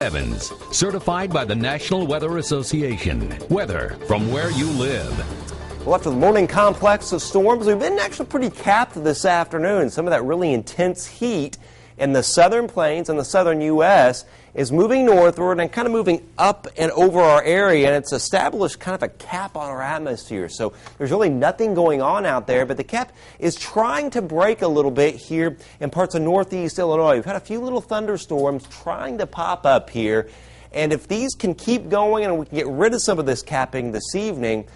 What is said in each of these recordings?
Evans, certified by the National Weather Association. Weather from where you live. Well, after the morning complex of storms, we've been actually pretty capped this afternoon. Some of that really intense heat in the southern plains and the southern U.S. is moving northward and kind of moving up and over our area, and it's established kind of a cap on our atmosphere. So there's really nothing going on out there, but the cap is trying to break a little bit here in parts of northeast Illinois. We've had a few little thunderstorms trying to pop up here, and if these can keep going and we can get rid of some of this capping this evening,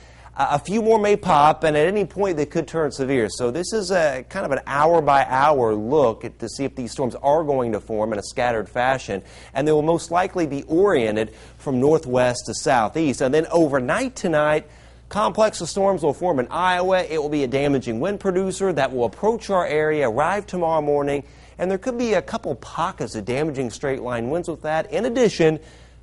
a few more may pop, and at any point they could turn severe. So this is a kind of an hour-by-hour look to see if these storms are going to form in a scattered fashion, and they will most likely be oriented from northwest to southeast. And then overnight tonight, complex of storms will form in Iowa. It will be a damaging wind producer that will approach our area, arrive tomorrow morning, and there could be a couple pockets of damaging straight-line winds with that, in addition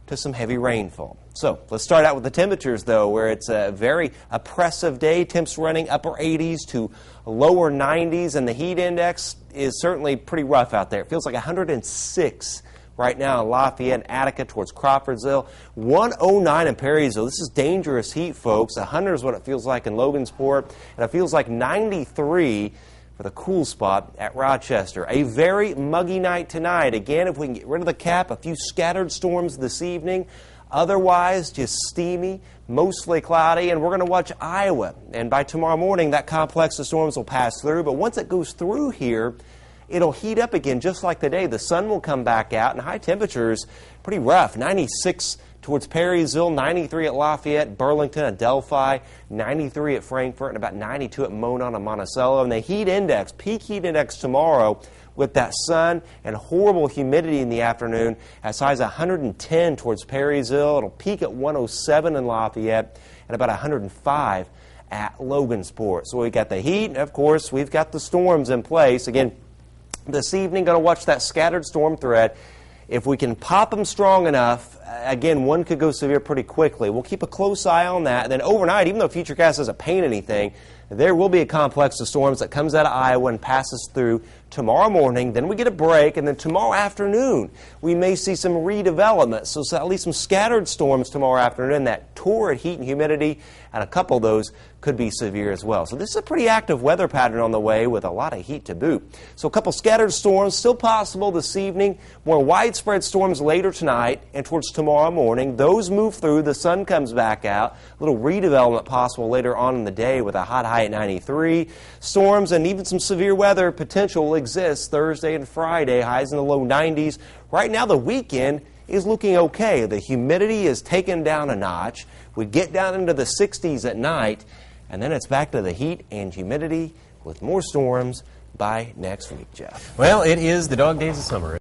to some heavy rainfall. So let's start out with the temperatures, though, where it's a very oppressive day. Temps running upper 80s to lower 90s, and the heat index is certainly pretty rough out there. It feels like 106 right now in Lafayette and Attica towards Crawfordsville. 109 in Perrysville. This is dangerous heat, folks. 100 is what it feels like in Logansport, and it feels like 93 for the cool spot at Rochester. A very muggy night tonight. Again, if we can get rid of the cap, a few scattered storms this evening. Otherwise, just steamy, mostly cloudy, and we're going to watch Iowa. And by tomorrow morning, that complex of storms will pass through. But once it goes through here, it'll heat up again just like today. The sun will come back out, and high temperatures, pretty rough. 96 towards Perrysville, 93 at Lafayette, Burlington, Adelphi, 93 at Frankfort, and about 92 at Monon and Monticello. And the heat index, peak heat index tomorrow, with that sun and horrible humidity in the afternoon, as high as 110 towards Perrysville. It'll peak at 107 in Lafayette and about 105 at Logansport. So we've got the heat, and of course, we've got the storms in place. Again, this evening, going to watch that scattered storm threat. If we can pop them strong enough, again, one could go severe pretty quickly. We'll keep a close eye on that. And then overnight, even though Futurecast doesn't paint anything, there will be a complex of storms that comes out of Iowa and passes through tomorrow morning. Then we get a break, and then tomorrow afternoon, we may see some redevelopment. So at least some scattered storms tomorrow afternoon. That torrid heat and humidity, and a couple of those could be severe as well. So this is a pretty active weather pattern on the way with a lot of heat to boot. So a couple scattered storms still possible this evening. More widespread storms later tonight and towards tomorrow morning. Those move through. The sun comes back out. A little redevelopment possible later on in the day with a hot high at 93. Storms and even some severe weather potential will exist Thursday and Friday. Highs in the low 90s. Right now the weekend is looking okay. The humidity is taken down a notch. We get down into the 60s at night, and then it's back to the heat and humidity with more storms by next week, Jeff. Well, it is the dog days of summer.